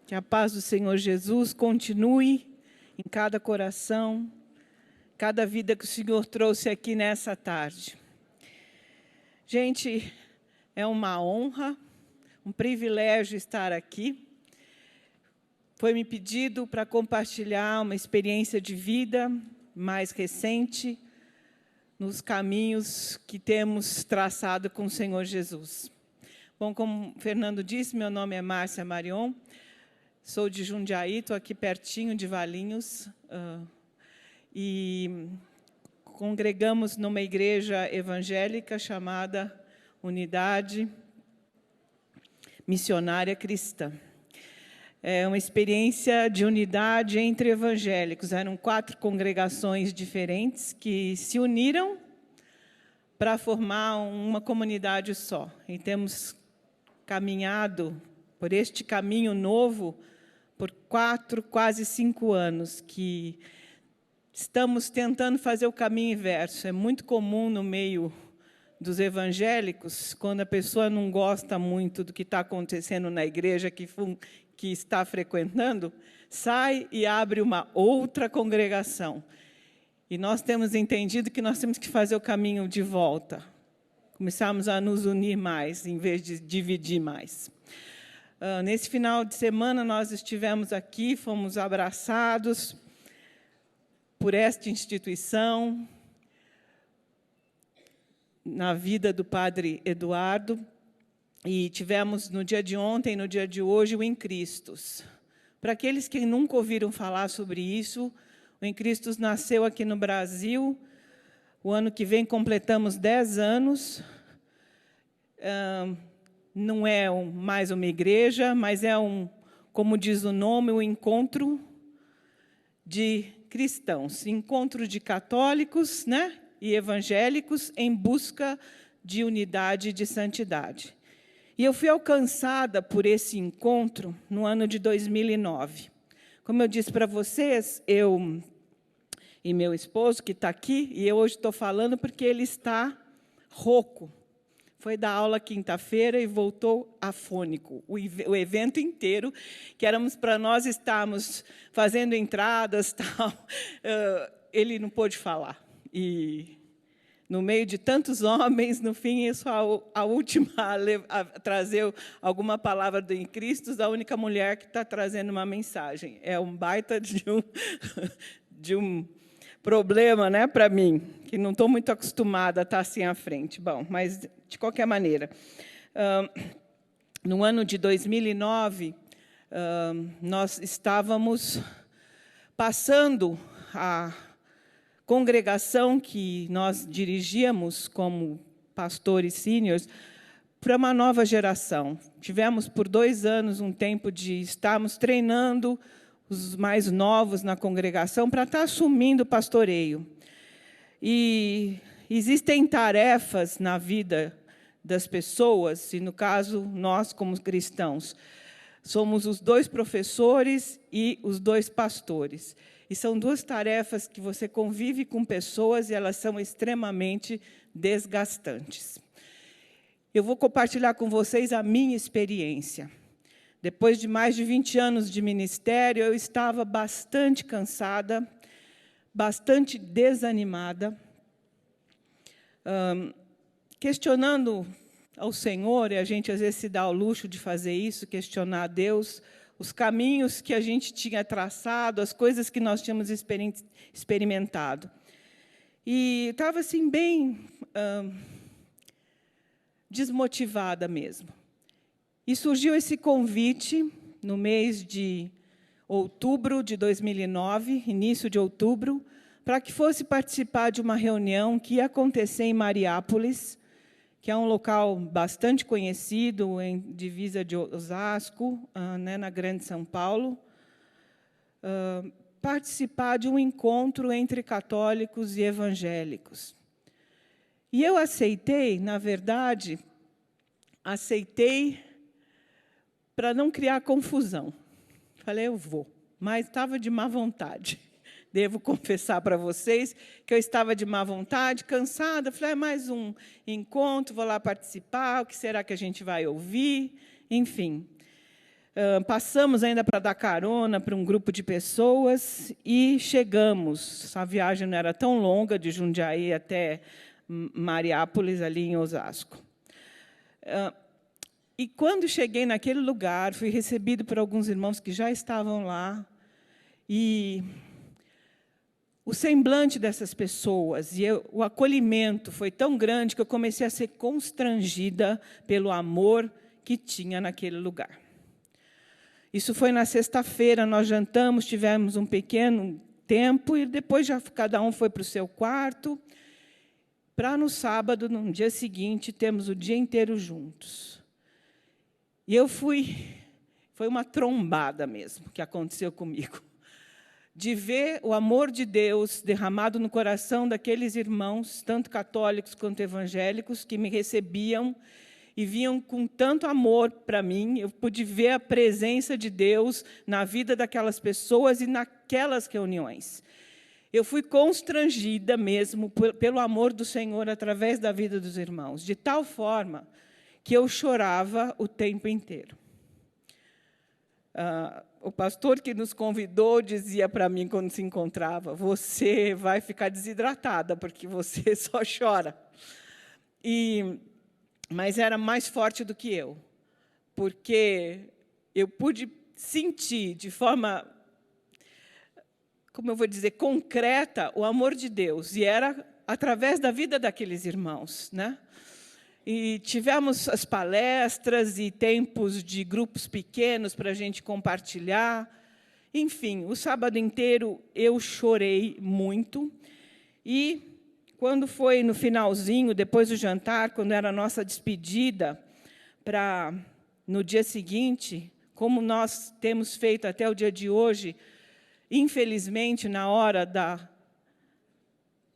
Que a paz do Senhor Jesus continue em cada coração, cada vida que o Senhor trouxe aqui nessa tarde. Gente, é uma honra, um privilégio estar aqui. Foi me pedido para compartilhar uma experiência de vida mais recente nos caminhos que temos traçado com o Senhor Jesus. Bom, como o Fernando disse, meu nome é Márcia Marion, sou de Jundiaí, estou aqui pertinho de Valinhos, e congregamos numa igreja evangélica chamada Unidade Missionária Cristã. É uma experiência de unidade entre evangélicos. Eram 4 congregações diferentes que se uniram para formar uma comunidade só. E temos caminhado por este caminho novo por 4, quase 5 anos, que estamos tentando fazer o caminho inverso. É muito comum no meio dos evangélicos, quando a pessoa não gosta muito do que está acontecendo na igreja que está frequentando, sai e abre uma outra congregação. E nós temos entendido que nós temos que fazer o caminho de volta. Começamos a nos unir mais, em vez de dividir mais. Nesse final de semana, nós estivemos aqui, fomos abraçados por esta instituição, na vida do Padre Eduardo, e tivemos, no dia de ontem e no dia de hoje, o Em Cristos. Para aqueles que nunca ouviram falar sobre isso, o Em Cristos nasceu aqui no Brasil. O ano que vem completamos 10 anos. Não é mais uma igreja, mas é como diz o nome, um encontro de cristãos, encontro de católicos, né, e evangélicos em busca de unidade e de santidade. E eu fui alcançada por esse encontro no ano de 2009. Como eu disse para vocês, eu e meu esposo, que está aqui, e eu hoje estou falando porque ele está rouco. Foi dar aula quinta-feira e voltou afônico. O evento inteiro, que éramos para nós estarmos fazendo entradas, tal, ele não pôde falar. E, no meio de tantos homens, no fim, eu sou a última a trazer alguma palavra do Em Cristo, a única mulher que está trazendo uma mensagem. É um baita de um problema, né, para mim, que não estou muito acostumada a estar assim à frente. Bom, mas, de qualquer maneira, no ano de 2009, nós estávamos passando a congregação que nós dirigíamos como pastores sêniores para uma nova geração. Tivemos, por 2 anos, um tempo de estarmos treinando os mais novos na congregação para estar assumindo o pastoreio. E existem tarefas na vida das pessoas, e, no caso, nós, como cristãos, somos os 2 professores e os 2 pastores. E são 2 tarefas que você convive com pessoas e elas são extremamente desgastantes. Eu vou compartilhar com vocês a minha experiência. Depois de mais de 20 anos de ministério, eu estava bastante cansada, bastante desanimada, questionando ao Senhor, e a gente às vezes se dá ao luxo de fazer isso, questionar a Deus, os caminhos que a gente tinha traçado, as coisas que nós tínhamos experimentado. E estava assim, bem desmotivada mesmo. E surgiu esse convite, no mês de outubro de 2009, início de outubro, para que fosse participar de uma reunião que ia acontecer em Mariápolis, que é um local bastante conhecido, em divisa de Osasco, né, na Grande São Paulo, participar de um encontro entre católicos e evangélicos. E eu aceitei, na verdade, aceitei para não criar confusão. Falei, eu vou, mas estava de má vontade. Devo confessar para vocês que eu estava de má vontade, cansada. Falei, mais um encontro, vou lá participar, o que será que a gente vai ouvir? Enfim. Passamos ainda para dar carona para um grupo de pessoas e chegamos. A viagem não era tão longa, de Jundiaí até Mariápolis, ali em Osasco. E quando cheguei naquele lugar, fui recebido por alguns irmãos que já estavam lá. E o semblante dessas pessoas e o acolhimento foi tão grande que eu comecei a ser constrangida pelo amor que tinha naquele lugar. Isso foi na sexta-feira, nós jantamos, tivemos um pequeno tempo, e depois já cada um foi para o seu quarto, para no sábado, no dia seguinte, termos o dia inteiro juntos. E foi uma trombada mesmo que aconteceu comigo, de ver o amor de Deus derramado no coração daqueles irmãos, tanto católicos quanto evangélicos, que me recebiam e vinham com tanto amor para mim. Eu pude ver a presença de Deus na vida daquelas pessoas e naquelas reuniões. Eu fui constrangida mesmo pelo amor do Senhor através da vida dos irmãos, de tal forma que eu chorava o tempo inteiro. O pastor que nos convidou dizia para mim, quando se encontrava: você vai ficar desidratada, porque você só chora. Mas era mais forte do que eu, porque eu pude sentir de forma, como eu vou dizer, concreta, o amor de Deus, e era através da vida daqueles irmãos, né? E tivemos as palestras e tempos de grupos pequenos para a gente compartilhar. Enfim, o sábado inteiro eu chorei muito. E quando foi no finalzinho, depois do jantar, quando era a nossa despedida, no dia seguinte, como nós temos feito até o dia de hoje, infelizmente, na hora da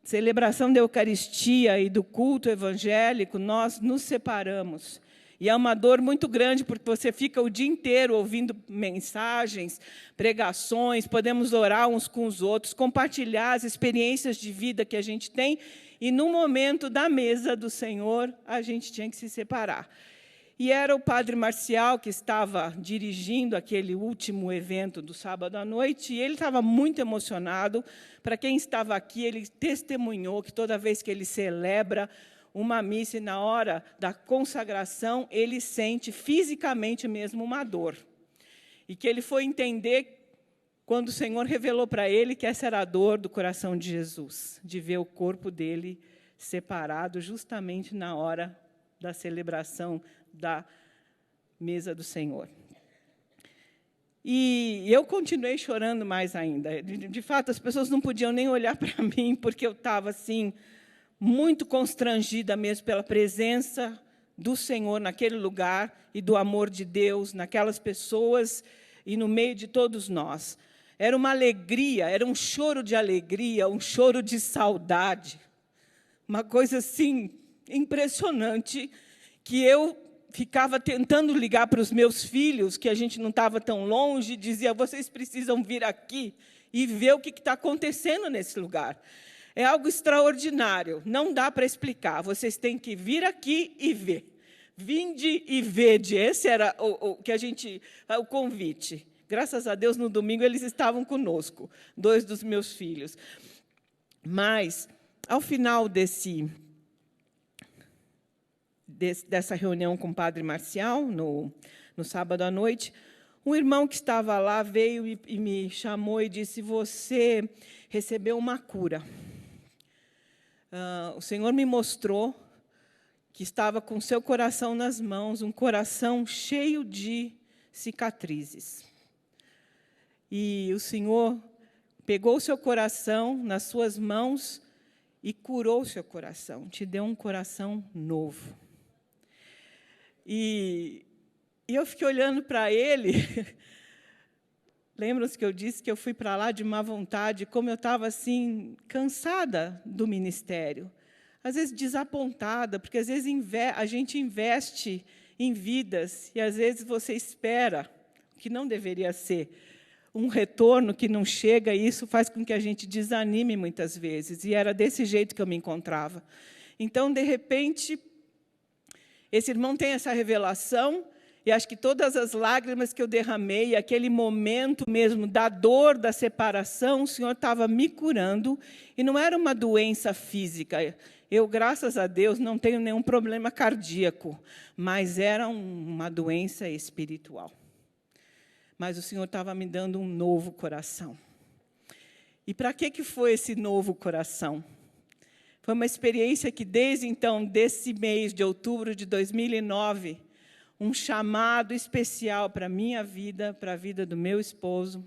celebração da Eucaristia e do culto evangélico, nós nos separamos. E é uma dor muito grande, porque você fica o dia inteiro ouvindo mensagens, pregações, podemos orar uns com os outros, compartilhar as experiências de vida que a gente tem, e, no momento da mesa do Senhor, a gente tinha que se separar. E era o padre Marcial que estava dirigindo aquele último evento do sábado à noite, e ele estava muito emocionado. Para quem estava aqui, ele testemunhou que toda vez que ele celebra uma missa e na hora da consagração, ele sente fisicamente mesmo uma dor. E que ele foi entender, quando o Senhor revelou para ele, que essa era a dor do coração de Jesus, de ver o corpo dele separado justamente na hora da celebração da mesa do Senhor. E eu continuei chorando mais ainda. De fato, as pessoas não podiam nem olhar para mim, porque eu estava assim, muito constrangida mesmo pela presença do Senhor naquele lugar e do amor de Deus naquelas pessoas e no meio de todos nós. Era uma alegria, era um choro de alegria, um choro de saudade. Uma coisa assim impressionante, que eu ficava tentando ligar para os meus filhos, que a gente não estava tão longe, dizia: vocês precisam vir aqui e ver o que está acontecendo nesse lugar. É algo extraordinário, não dá para explicar. Vocês têm que vir aqui e ver. Vinde e vede. Esse era o convite. Graças a Deus, no domingo, eles estavam conosco, 2 dos meus filhos. Mas, ao final dessa reunião com o padre Marcial, no sábado à noite, um irmão que estava lá veio e me chamou e disse: você recebeu uma cura. O Senhor me mostrou que estava com seu coração nas mãos, um coração cheio de cicatrizes. E o Senhor pegou o seu coração nas suas mãos e curou o seu coração, te deu um coração novo. E eu fiquei olhando para ele. Lembram-se que eu disse que eu fui para lá de má vontade, como eu estava assim, cansada do ministério. Às vezes desapontada, porque às vezes a gente investe em vidas, e às vezes você espera, que não deveria ser, um retorno que não chega, e isso faz com que a gente desanime muitas vezes. E era desse jeito que eu me encontrava. Então, de repente, esse irmão tem essa revelação, E acho que todas as lágrimas que eu derramei, aquele momento mesmo da dor, da separação, o Senhor estava me curando, e não era uma doença física. Eu, graças a Deus, não tenho nenhum problema cardíaco, mas era uma doença espiritual. Mas o Senhor estava me dando um novo coração. E para que foi esse novo coração? Foi uma experiência que, desde então, desse mês de outubro de 2009, um chamado especial para a minha vida, para a vida do meu esposo,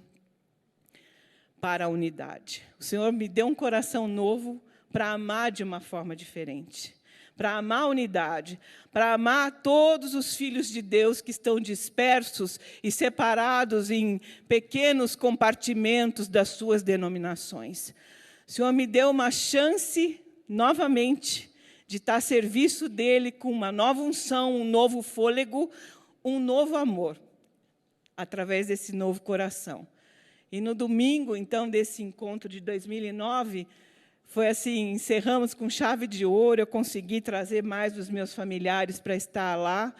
para a unidade. O Senhor me deu um coração novo para amar de uma forma diferente, para amar a unidade, para amar todos os filhos de Deus que estão dispersos e separados em pequenos compartimentos das suas denominações. O Senhor me deu uma chance, novamente, de estar a serviço dele com uma nova unção, um novo fôlego, um novo amor, através desse novo coração. E no domingo, então, desse encontro de 2009, foi assim, encerramos com chave de ouro, eu consegui trazer mais os meus familiares para estar lá.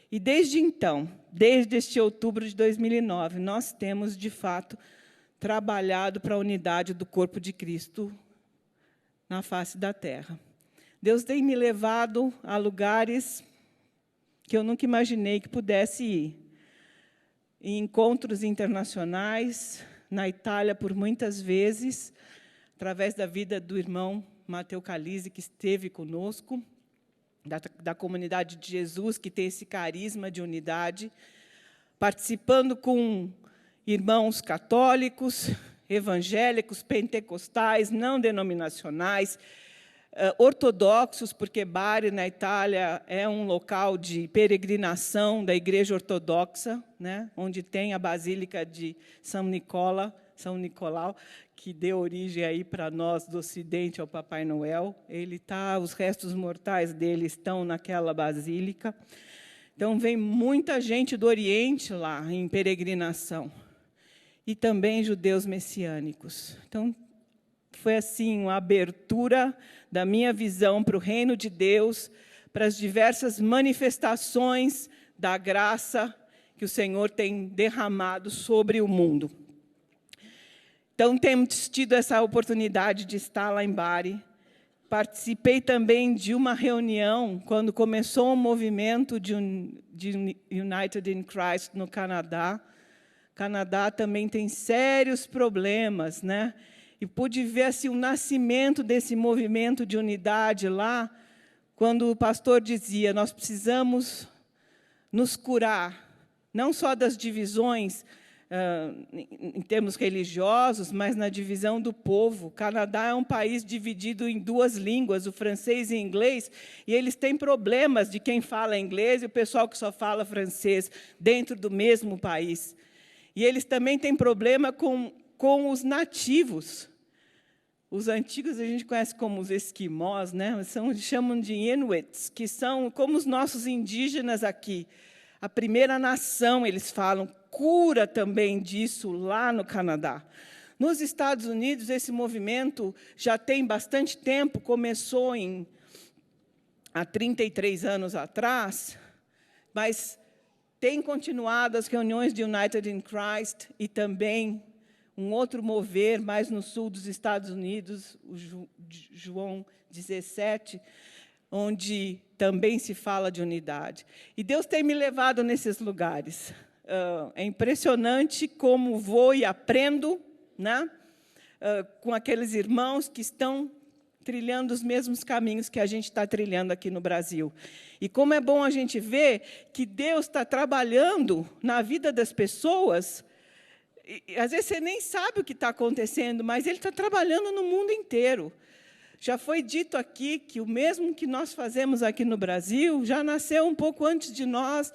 E desde então, desde este outubro de 2009, nós temos, de fato, trabalhado para a unidade do corpo de Cristo na face da terra. Deus tem me levado a lugares que eu nunca imaginei que pudesse ir. Em encontros internacionais, na Itália, por muitas vezes, através da vida do irmão Matteo Calise, que esteve conosco, da comunidade de Jesus, que tem esse carisma de unidade, participando com irmãos católicos, evangélicos, pentecostais, não denominacionais, ortodoxos, porque Bari, na Itália, é um local de peregrinação da Igreja Ortodoxa, né, onde tem a Basílica de São Nicolau, que deu origem aí para nós do Ocidente ao Papai Noel. Os restos mortais dele estão naquela basílica. Então, vem muita gente do Oriente lá, em peregrinação. E também judeus messiânicos. Então, foi assim uma abertura da minha visão para o reino de Deus, para as diversas manifestações da graça que o Senhor tem derramado sobre o mundo. Então, temos tido essa oportunidade de estar lá em Bari. Participei também de uma reunião, quando começou o movimento de United in Christ no Canadá. O Canadá também tem sérios problemas, né? E pude ver assim, o nascimento desse movimento de unidade lá, quando o pastor dizia, nós precisamos nos curar, não só das divisões em termos religiosos, mas na divisão do povo. O Canadá é um país dividido em duas línguas, o francês e o inglês, e eles têm problemas de quem fala inglês e o pessoal que só fala francês, dentro do mesmo país. E eles também têm problema com os nativos. Os antigos a gente conhece como os esquimós, né? Chamam de Inuits, que são como os nossos indígenas aqui. A primeira nação, eles falam, cura também disso lá no Canadá. Nos Estados Unidos, esse movimento já tem bastante tempo, começou há 33 anos atrás, mas tem continuado as reuniões de United in Christ e também um outro mover mais no sul dos Estados Unidos, o João 17, onde também se fala de unidade. E Deus tem me levado nesses lugares. É impressionante como vou e aprendo, né, com aqueles irmãos que estão trilhando os mesmos caminhos que a gente está trilhando aqui no Brasil. E como é bom a gente ver que Deus está trabalhando na vida das pessoas. E, às vezes, você nem sabe o que está acontecendo, mas Ele está trabalhando no mundo inteiro. Já foi dito aqui que o mesmo que nós fazemos aqui no Brasil já nasceu um pouco antes de nós,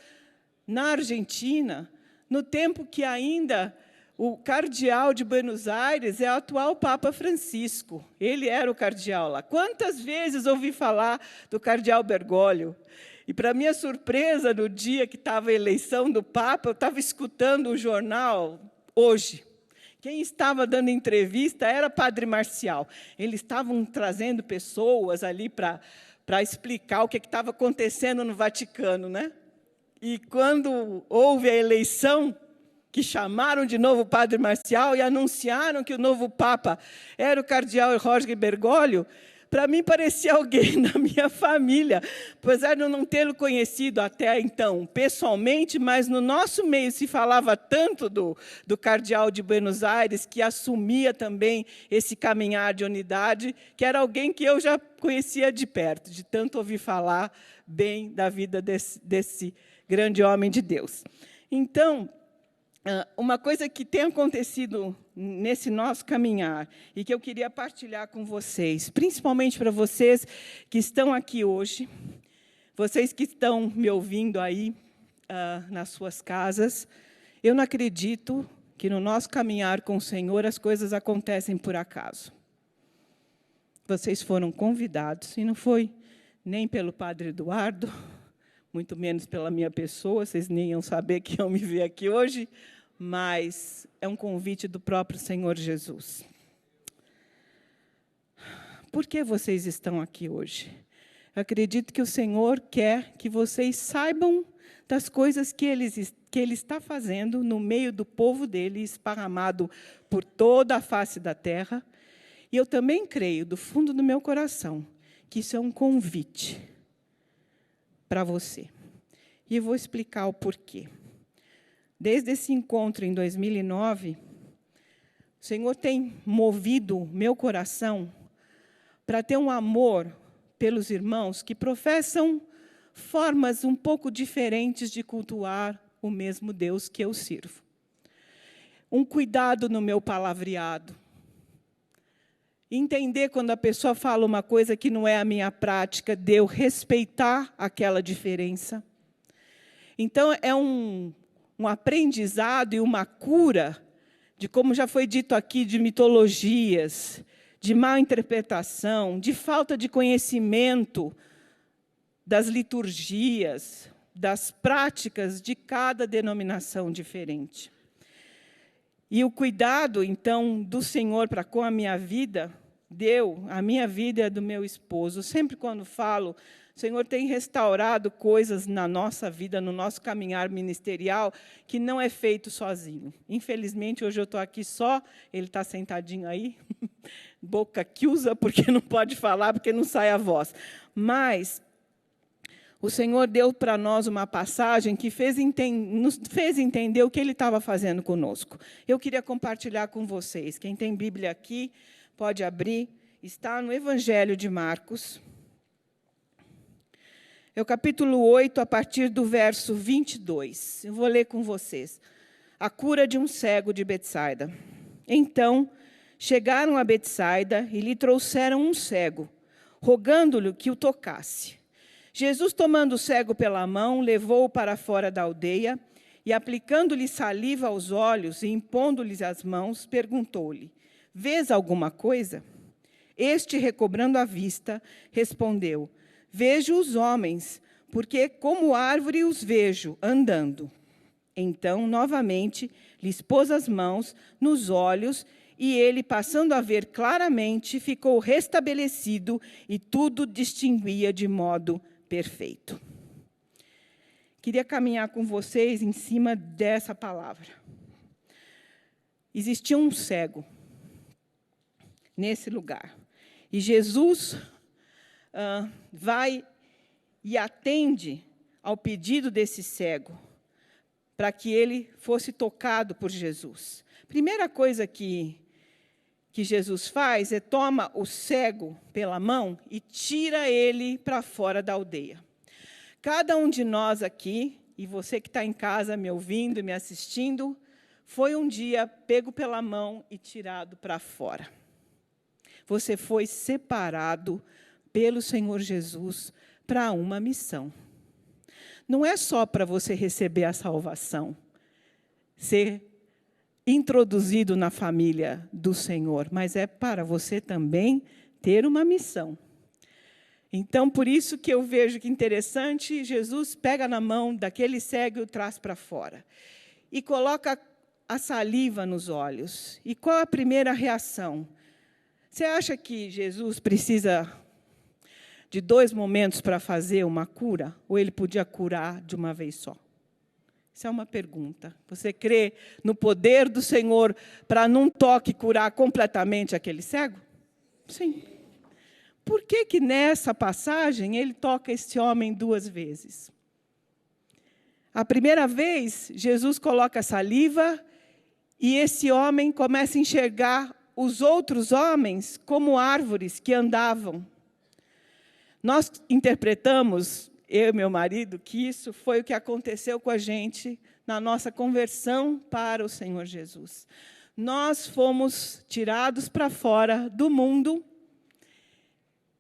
na Argentina, no tempo que ainda o cardeal de Buenos Aires é o atual Papa Francisco. Ele era o cardeal lá. Quantas vezes ouvi falar do cardeal Bergoglio? E, para minha surpresa, no dia que estava a eleição do Papa, eu estava escutando o jornal Hoje. Quem estava dando entrevista era Padre Marcial. Eles estavam trazendo pessoas ali para explicar o que estava acontecendo no Vaticano, né? E quando houve a eleição, que chamaram de novo o padre Marcial e anunciaram que o novo Papa era o cardeal Jorge Bergoglio, para mim parecia alguém da minha família, apesar de eu não tê-lo conhecido até então pessoalmente, mas no nosso meio se falava tanto do cardeal de Buenos Aires, que assumia também esse caminhar de unidade, que era alguém que eu já conhecia de perto, de tanto ouvir falar bem da vida desse grande homem de Deus. Então, uma coisa que tem acontecido nesse nosso caminhar e que eu queria partilhar com vocês, principalmente para vocês que estão aqui hoje, vocês que estão me ouvindo aí nas suas casas, eu não acredito que no nosso caminhar com o Senhor as coisas acontecem por acaso. Vocês foram convidados, e não foi nem pelo Padre Eduardo, muito menos pela minha pessoa, vocês nem iam saber que iam me ver aqui hoje, mas é um convite do próprio Senhor Jesus. Por que vocês estão aqui hoje? Eu acredito que o Senhor quer que vocês saibam das coisas que Ele está fazendo no meio do povo dele, esparramado por toda a face da terra. E eu também creio, do fundo do meu coração, que isso é um convite para você. E eu vou explicar o porquê. Desde esse encontro em 2009, o Senhor tem movido meu coração para ter um amor pelos irmãos que professam formas um pouco diferentes de cultuar o mesmo Deus que eu sirvo. Um cuidado no meu palavreado. Entender quando a pessoa fala uma coisa que não é a minha prática, de eu respeitar aquela diferença. Então, é um aprendizado e uma cura de, como já foi dito aqui, de mitologias, de má interpretação, de falta de conhecimento das liturgias, das práticas de cada denominação diferente. E o cuidado, então, do Senhor para com a minha vida, deu a minha vida e a do meu esposo. Sempre quando falo, o Senhor tem restaurado coisas na nossa vida, no nosso caminhar ministerial, que não é feito sozinho. Infelizmente, hoje eu estou aqui só, ele está sentadinho aí, boca que usa, porque não pode falar, porque não sai a voz. Mas o Senhor deu para nós uma passagem que nos fez entender o que Ele estava fazendo conosco. Eu queria compartilhar com vocês. Quem tem Bíblia aqui, pode abrir. Está no Evangelho de Marcos. É o capítulo 8, a partir do verso 22. Eu vou ler com vocês. A cura de um cego de Betsaida. Então, chegaram a Betsaida e lhe trouxeram um cego, rogando-lhe que o tocasse. Jesus, tomando o cego pela mão, levou-o para fora da aldeia e, aplicando-lhe saliva aos olhos e impondo-lhes as mãos, perguntou-lhe: vês alguma coisa? Este, recobrando a vista, respondeu: vejo os homens, porque como árvore os vejo andando. Então, novamente, lhes pôs as mãos nos olhos e ele, passando a ver claramente, ficou restabelecido e tudo distinguia de modo perfeito. Queria caminhar com vocês em cima dessa palavra. Existia um cego nesse lugar. E Jesus vai e atende ao pedido desse cego, para que ele fosse tocado por Jesus. Primeira coisa que Jesus faz é toma o cego pela mão e tira ele para fora da aldeia. Cada um de nós aqui, e você que está em casa me ouvindo e me assistindo, foi um dia pego pela mão e tirado para fora. Você foi separado pelo Senhor Jesus para uma missão. Não é só para você receber a salvação, ser introduzido na família do Senhor, mas é para você também ter uma missão. Então, por isso que eu vejo que interessante, Jesus pega na mão daquele cego e o traz para fora. E coloca a saliva nos olhos. E qual a primeira reação? Você acha que Jesus precisa de 2 momentos para fazer uma cura? Ou ele podia curar de uma vez só? Isso é uma pergunta. Você crê no poder do Senhor para, num toque, curar completamente aquele cego? Sim. Por que nessa passagem ele toca esse homem 2 vezes? A primeira vez, Jesus coloca saliva e esse homem começa a enxergar os outros homens como árvores que andavam. Nós interpretamos, eu e meu marido, que isso foi o que aconteceu com a gente na nossa conversão para o Senhor Jesus. Nós fomos tirados para fora do mundo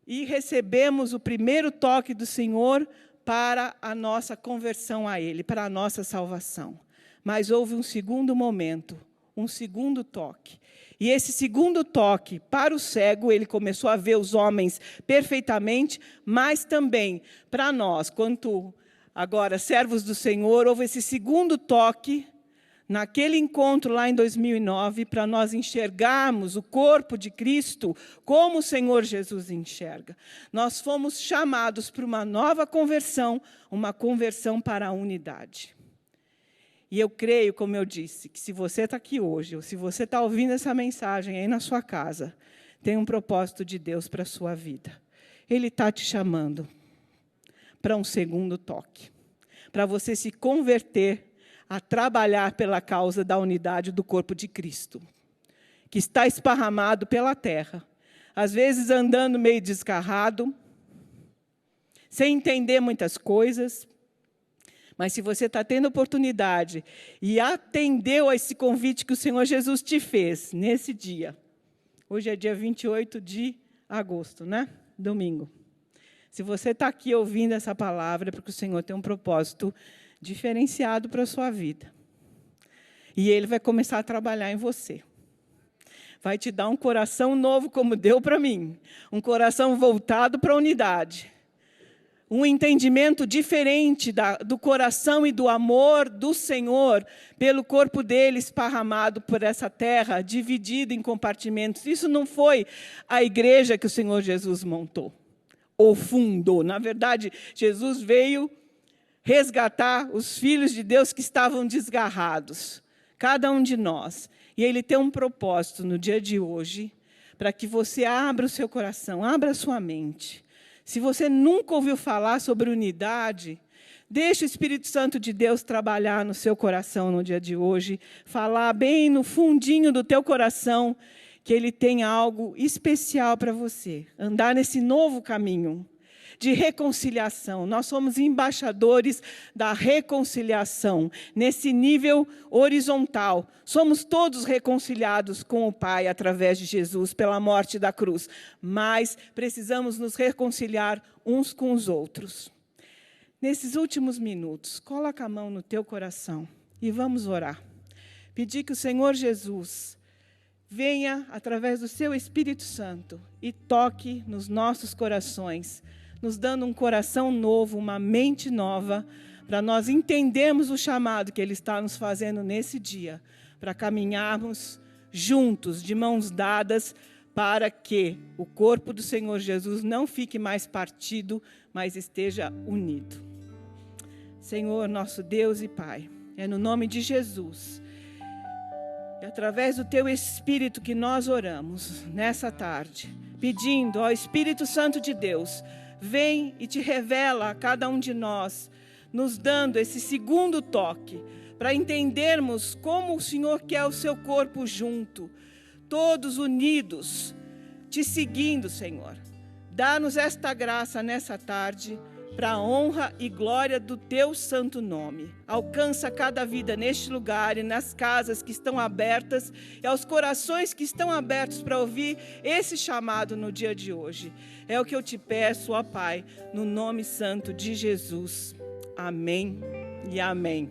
e recebemos o primeiro toque do Senhor para a nossa conversão a Ele, para a nossa salvação. Mas houve um segundo momento, um segundo toque. E esse segundo toque, para o cego, ele começou a ver os homens perfeitamente, mas também para nós, quanto agora servos do Senhor, houve esse segundo toque, naquele encontro lá em 2009, para nós enxergarmos o corpo de Cristo como o Senhor Jesus enxerga. Nós fomos chamados para uma nova conversão, uma conversão para a unidade. E eu creio, como eu disse, que se você está aqui hoje, ou se você está ouvindo essa mensagem aí na sua casa, tem um propósito de Deus para a sua vida. Ele está te chamando para um segundo toque, para você se converter a trabalhar pela causa da unidade do corpo de Cristo, que está esparramado pela terra, às vezes andando meio desgarrado, sem entender muitas coisas. Mas se você está tendo oportunidade e atendeu a esse convite que o Senhor Jesus te fez nesse dia, hoje é dia 28 de agosto, né? Domingo. Se você está aqui ouvindo essa palavra, é porque o Senhor tem um propósito diferenciado para a sua vida. E Ele vai começar a trabalhar em você. Vai te dar um coração novo, como deu para mim. Um coração voltado para a unidade. Um entendimento diferente do coração e do amor do Senhor pelo corpo dele esparramado por essa terra, dividido em compartimentos. Isso não foi a igreja que o Senhor Jesus montou ou fundou. Na verdade, Jesus veio resgatar os filhos de Deus que estavam desgarrados, cada um de nós. E Ele tem um propósito no dia de hoje, para que você abra o seu coração, abra a sua mente. Se você nunca ouviu falar sobre unidade, deixe o Espírito Santo de Deus trabalhar no seu coração no dia de hoje, falar bem no fundinho do teu coração que Ele tem algo especial para você, andar nesse novo caminho de reconciliação. Nós somos embaixadores da reconciliação, nesse nível horizontal. Somos todos reconciliados com o Pai através de Jesus, pela morte da cruz. Mas precisamos nos reconciliar uns com os outros. Nesses últimos minutos, coloca a mão no teu coração e vamos orar. Pedir que o Senhor Jesus venha, através do seu Espírito Santo, e toque nos nossos corações, nos dando um coração novo, uma mente nova, para nós entendermos o chamado que Ele está nos fazendo nesse dia, para caminharmos juntos, de mãos dadas, para que o corpo do Senhor Jesus não fique mais partido, mas esteja unido. Senhor, nosso Deus e Pai, é no nome de Jesus, e através do Teu Espírito que nós oramos nessa tarde, pedindo ao Espírito Santo de Deus, vem e te revela a cada um de nós, nos dando esse segundo toque, para entendermos como o Senhor quer o seu corpo junto, todos unidos, te seguindo, Senhor. Dá-nos esta graça nessa tarde, para a honra e glória do teu santo nome. Alcança cada vida neste lugar e nas casas que estão abertas e aos corações que estão abertos para ouvir esse chamado no dia de hoje. É o que eu te peço, ó Pai, no nome santo de Jesus. Amém e amém.